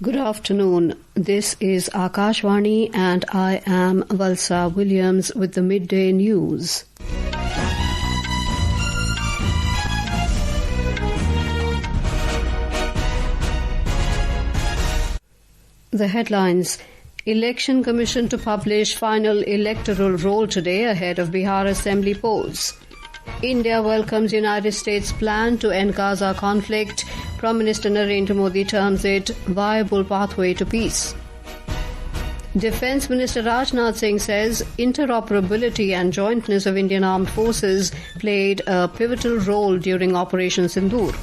Good afternoon. This is Akashvani and I am Valsa Williams with the Midday News. The headlines. Election Commission to publish final electoral roll today ahead of Bihar Assembly polls. India welcomes United States' plan to end Gaza conflict. Prime Minister Narendra Modi terms it viable pathway to peace. Defence Minister Rajnath Singh says interoperability and jointness of Indian armed forces played a pivotal role during Operation Sindoor.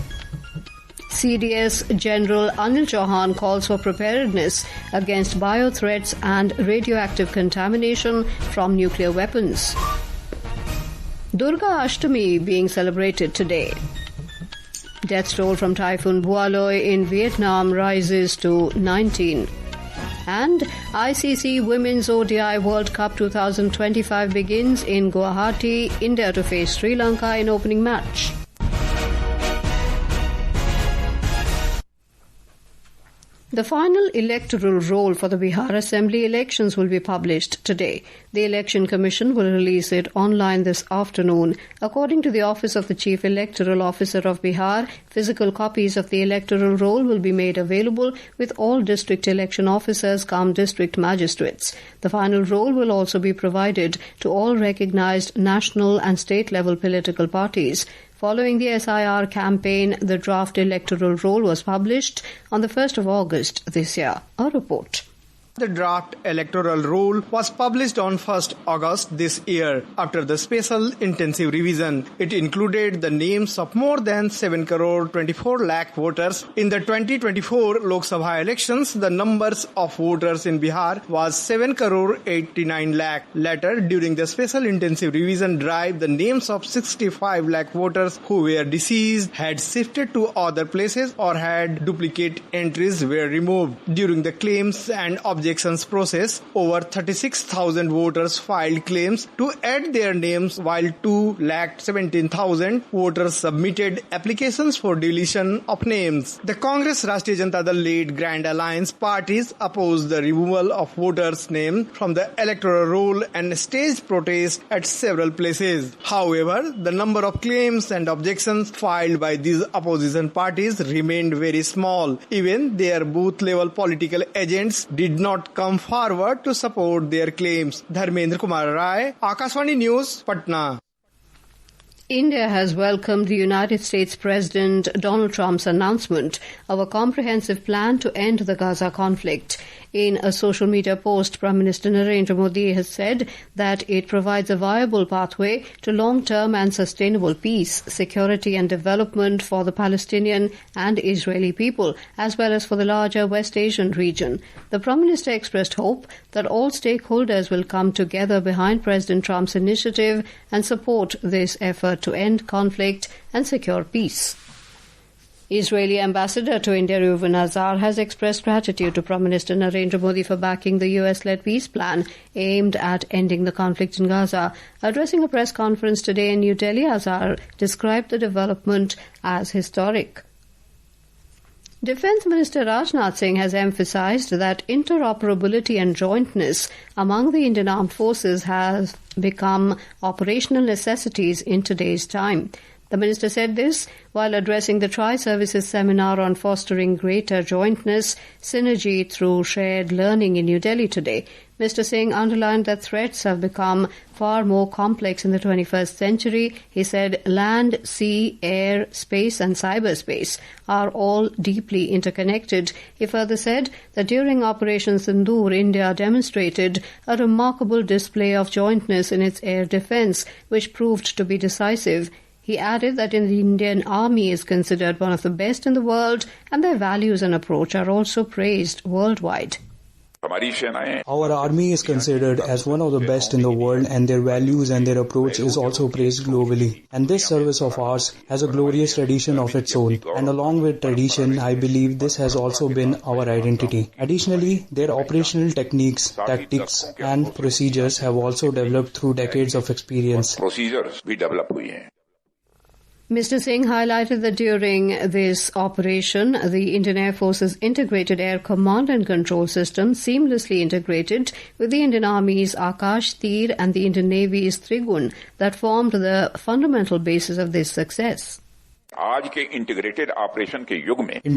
CDS General Anil Chauhan calls for preparedness against bio-threats and radioactive contamination from nuclear weapons. Durga Ashthmi being celebrated today. Death toll from Typhoon Bualoi in Vietnam rises to 19. And ICC Women's ODI World Cup 2025 begins in Guwahati, India to face Sri Lanka in opening match. The final electoral roll for the Bihar Assembly elections will be published today. The Election Commission will release it online this afternoon. According to the Office of the Chief Electoral Officer of Bihar, physical copies of the electoral roll will be made available with all district election officers cum district magistrates. The final roll will also be provided to all recognized national and state-level political parties. Following the SIR campaign, the draft electoral roll was published on the 1st of August this year. A report. The draft electoral roll was published on 1st August this year after the special intensive revision. It included the names of more than 7 crore 24 lakh voters. In the 2024 Lok Sabha elections, the numbers of voters in Bihar was 7 crore 89 lakh. Later, during the special intensive revision drive, the names of 65 lakh voters who were deceased, had shifted to other places or had duplicate entries were removed. During the claims and objections process, over 36,000 voters filed claims to add their names, while 2,17,000 voters submitted applications for deletion of names. The Congress Rashtriya Janata Dal-led Grand Alliance parties opposed the removal of voters' names from the electoral roll and staged protests at several places. However, the number of claims and objections filed by these opposition parties remained very small. Even their booth-level political agents did not come forward to support their claims. Dharmendra Kumar Rai, Akashvani News, Patna. India has welcomed the United States President Donald Trump's announcement of a comprehensive plan to end the Gaza conflict. In a social media post, Prime Minister Narendra Modi has said that it provides a viable pathway to long-term and sustainable peace, security and development for the Palestinian and Israeli people, as well as for the larger West Asian region. The Prime Minister expressed hope that all stakeholders will come together behind President Trump's initiative and support this effort to end conflict and secure peace. Israeli ambassador to India Reuven Azar has expressed gratitude to Prime Minister Narendra Modi for backing the US-led peace plan aimed at ending the conflict in Gaza. Addressing a press conference today in New Delhi, Azar described the development as historic. Defence Minister Rajnath Singh has emphasised that interoperability and jointness among the Indian armed forces have become operational necessities in today's time. The minister said this while addressing the Tri-Services Seminar on Fostering Greater Jointness, Synergy through Shared Learning in New Delhi today. Mr. Singh underlined that threats have become far more complex in the 21st century. He said land, sea, air, space and cyberspace are all deeply interconnected. He further said that during Operation Sindoor, India demonstrated a remarkable display of jointness in its air defence, which proved to be decisive. He added that the Indian Army is considered one of the best in the world and their values and approach are also praised worldwide. Our army is considered as one of the best in the world and their values and their approach is also praised globally. And this service of ours has a glorious tradition of its own. And along with tradition, I believe this has also been our identity. Additionally, their operational techniques, tactics and procedures have also developed through decades of experience. Mr. Singh highlighted that during this operation, the Indian Air Force's integrated air command and control system seamlessly integrated with the Indian Army's Akash Tir and the Indian Navy's Trigun that formed the fundamental basis of this success. In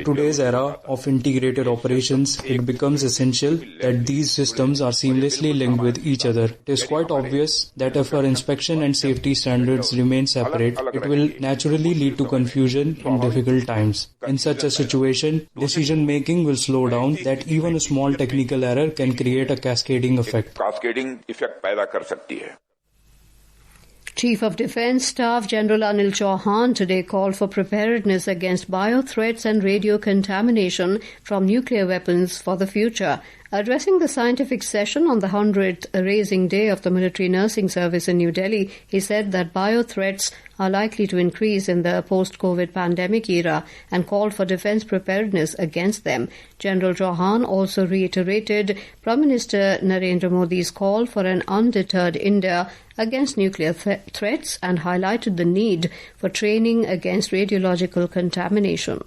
today's era of integrated operations, it becomes essential that these systems are seamlessly linked with each other. It is quite obvious that if our inspection and safety standards remain separate, it will naturally lead to confusion in difficult times. In such a situation, decision-making will slow down, that even a small technical error can create a cascading effect. Chief of Defence Staff General Anil Chauhan today called for preparedness against bio-threats and radio contamination from nuclear weapons for the future. Addressing the scientific session on the 100th Raising Day of the Military Nursing Service in New Delhi, he said that bio-threats are likely to increase in the post-COVID pandemic era and called for defence preparedness against them. General Chauhan also reiterated Prime Minister Narendra Modi's call for an undeterred India against nuclear threats and highlighted the need for training against radiological contamination.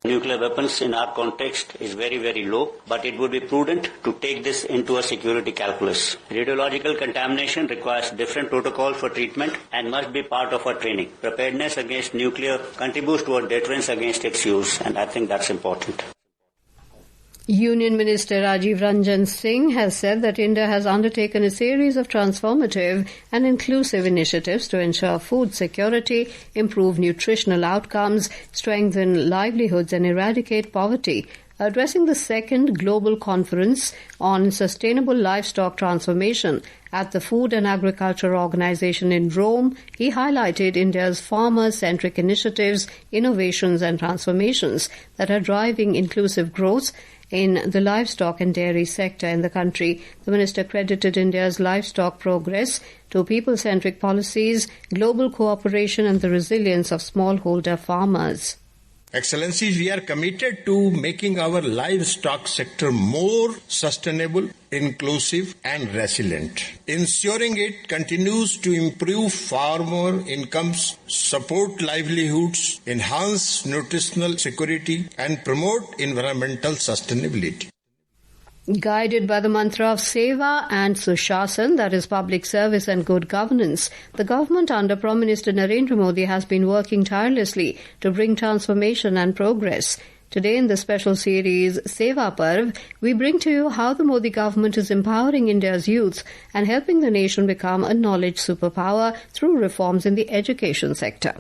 Nuclear weapons in our context is very, very low, but it would be prudent to take this into a security calculus. Radiological contamination requires different protocol for treatment and must be part of our training. Preparedness against nuclear contributes to our deterrence against its use, and I think that's important. Union Minister Rajnath Singh has said that India has undertaken a series of transformative and inclusive initiatives to ensure food security, improve nutritional outcomes, strengthen livelihoods and eradicate poverty. Addressing the second Global Conference on Sustainable Livestock Transformation at the Food and Agriculture Organization in Rome, he highlighted India's farmer-centric initiatives, innovations and transformations that are driving inclusive growth in the livestock and dairy sector in the country. The minister credited India's livestock progress to people-centric policies, global cooperation and the resilience of smallholder farmers. Excellencies, we are committed to making our livestock sector more sustainable, inclusive and resilient, ensuring it continues to improve farmer incomes, support livelihoods, enhance nutritional security and promote environmental sustainability. Guided by the mantra of Seva and Sushasan, that is public service and good governance, the government under Prime Minister Narendra Modi has been working tirelessly to bring transformation and progress. Today in the special series Seva Parv, we bring to you how the Modi government is empowering India's youth and helping the nation become a knowledge superpower through reforms in the education sector.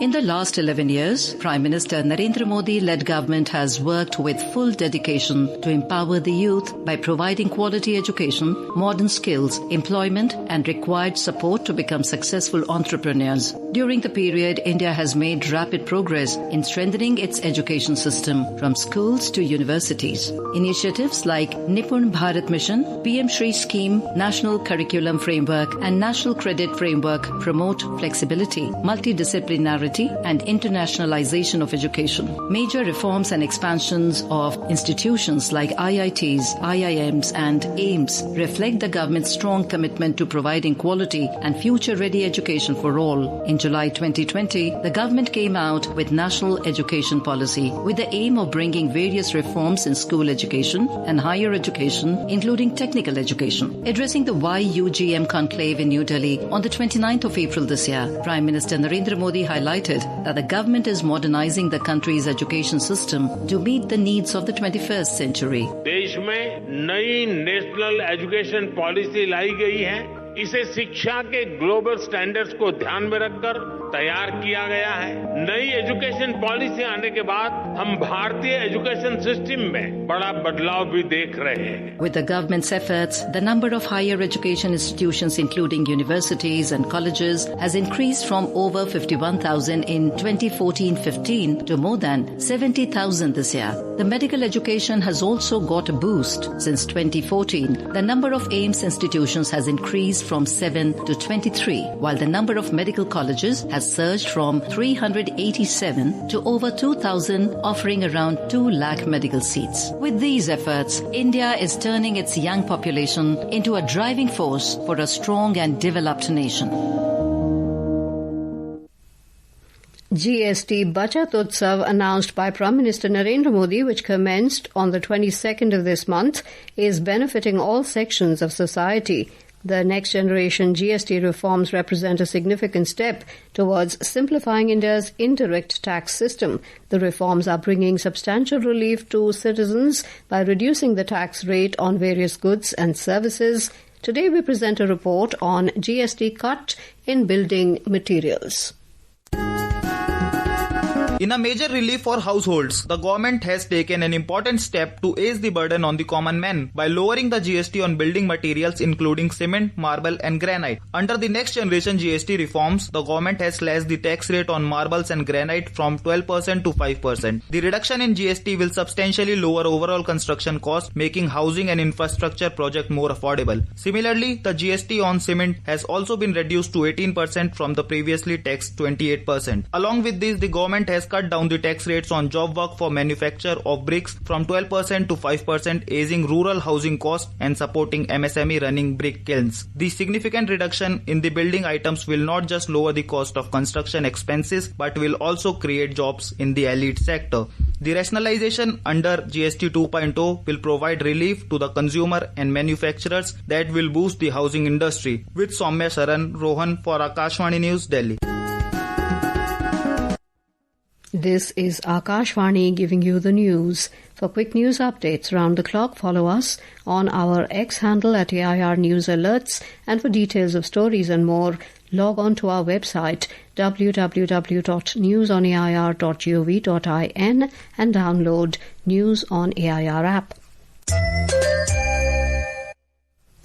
In the last 11 years, Prime Minister Narendra Modi-led government has worked with full dedication to empower the youth by providing quality education, modern skills, employment and required support to become successful entrepreneurs. During the period, India has made rapid progress in strengthening its education system from schools to universities. Initiatives like Nipun Bharat Mission, PM Shri Scheme, National Curriculum Framework and National Credit Framework promote flexibility, multidisciplinarity and internationalization of education. Major reforms and expansions of institutions like IITs, IIMs and AIMS reflect the government's strong commitment to providing quality and future-ready education for all. In July 2020, the government came out with National Education Policy with the aim of bringing various reforms in school education and higher education, including technical education. Addressing the YUGM conclave in New Delhi on the 29th of April this year, Prime Minister Narendra Modi highlighted that the government is modernizing the country's education system to meet the needs of the 21st century. देश में नई national education policy लाई गई है। इसे शिक्षा के global standards को ध्यान में रखकर तैयार किया गया है। नई एजुकेशन पॉलिसी आने के बाद हम भारतीय एजुकेशन सिस्टम में बड़ा बदलाव भी देख रहे हैं। With the government's efforts, the number of higher education institutions including universities and colleges has increased from over 51,000 in 2014-15 to more than 70,000 this year. The medical education has also got a boost. Since 2014, the number of AIMS institutions has increased from 7 to 23, while the number of medical colleges has surged from 387 to over 2,000, offering around 2 lakh medical seats. With these efforts, India is turning its young population into a driving force for a strong and developed nation. GST Bachat Utsav announced by Prime Minister Narendra Modi, which commenced on the 22nd of this month, is benefiting all sections of society. The next generation GST reforms represent a significant step towards simplifying India's indirect tax system. The reforms are bringing substantial relief to citizens by reducing the tax rate on various goods and services. Today we present a report on GST cut in building materials. In a major relief for households, the government has taken an important step to ease the burden on the common man by lowering the GST on building materials including cement, marble and granite. Under the next generation GST reforms, the government has slashed the tax rate on marbles and granite from 12% to 5%. The reduction in GST will substantially lower overall construction costs, making housing and infrastructure projects more affordable. Similarly, the GST on cement has also been reduced to 18% from the previously taxed 28%. Along with this, the government has cut down the tax rates on job work for manufacture of bricks from 12% to 5%, easing rural housing costs and supporting MSME running brick kilns. The significant reduction in the building items will not just lower the cost of construction expenses but will also create jobs in the elite sector. The rationalization under GST 2.0 will provide relief to the consumer and manufacturers that will boost the housing industry. With Soumya Sharan, Rohan for Akashvani News, Delhi. This is Akashvani giving you the news. For quick news updates round the clock, follow us on our X handle at AIR News Alerts, and for details of stories and more, log on to our website www.newsonair.gov.in and download News on AIR app.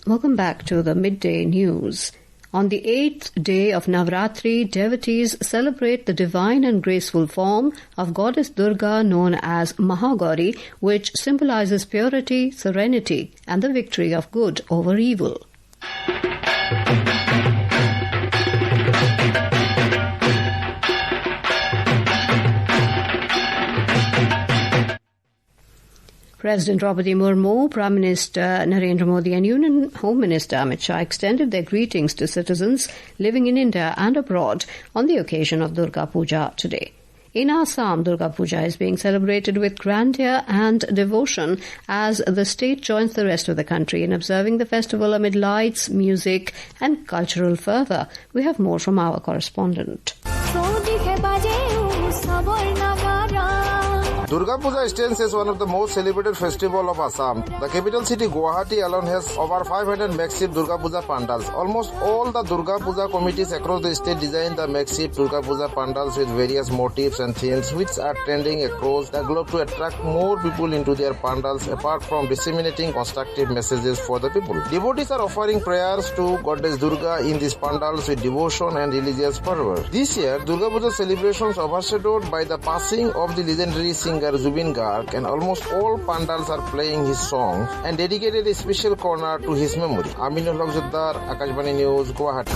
Welcome back to the Midday News. On the 8th day of Navratri, devotees celebrate the divine and graceful form of Goddess Durga known as Mahagauri, which symbolizes purity, serenity, and the victory of good over evil. President Draupadi Murmu, Prime Minister Narendra Modi and Union Home Minister Amit Shah extended their greetings to citizens living in India and abroad on the occasion of Durga Puja today. In Assam, Durga Puja is being celebrated with grandeur and devotion as the state joins the rest of the country in observing the festival amid lights, music and cultural fervour. We have more from our correspondent. Durga Puja stands as one of the most celebrated festivals of Assam. The capital city Guwahati alone has over 500 makeshift Durga Puja pandals. Almost all the Durga Puja committees across the state design the makeshift Durga Puja pandals with various motifs and themes which are trending across the globe to attract more people into their pandals apart from disseminating constructive messages for the people. Devotees are offering prayers to Goddess Durga in these pandals with devotion and religious fervor. This year, Durga Puja celebrations overshadowed by the passing of the legendary singer Zubin Garg, and almost all pandals are playing his songs and dedicated a special corner to his memory. Aminul Haq Joddar, Akashvani News, Guwahati.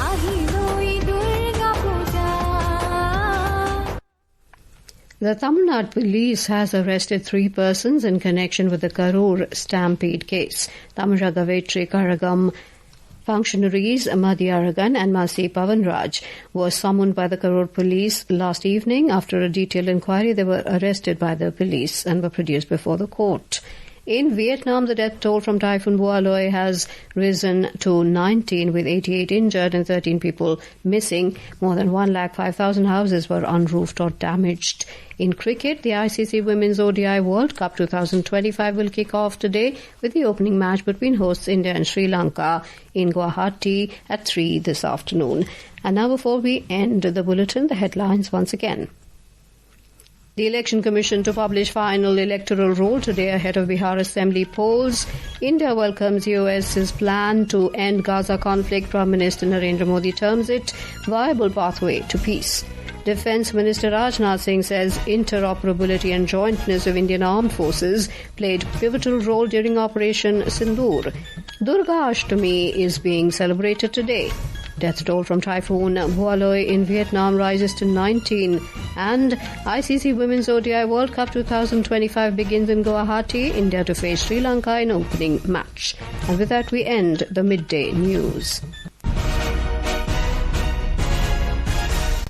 The Tamil Nadu police has arrested 3 persons in connection with the Karur stampede case. Tamaraga Vetri Karagam functionaries Madhyaragan and Masi Pavanraj were summoned by the Karur police last evening. After a detailed inquiry, they were arrested by the police and were produced before the court. In Vietnam, the death toll from Typhoon Bualoi has risen to 19, with 88 injured and 13 people missing. More than 105,000 houses were unroofed or damaged. In cricket, the ICC Women's ODI World Cup 2025 will kick off today with the opening match between hosts India and Sri Lanka in Guwahati at 3 this afternoon. And now, before we end the bulletin, the headlines once again. The Election Commission to publish final electoral roll today ahead of Bihar Assembly polls. India welcomes US's plan to end Gaza conflict. Prime Minister Narendra Modi terms it viable pathway to peace. Defence Minister Rajnath Singh says interoperability and jointness of Indian armed forces played pivotal role during Operation Sindoor. Durga Ashthmi is being celebrated today. Death toll from Typhoon Bualoi in Vietnam rises to 19. And ICC Women's ODI World Cup 2025 begins in Guwahati, India to face Sri Lanka in opening match. And with that, we end the Midday News.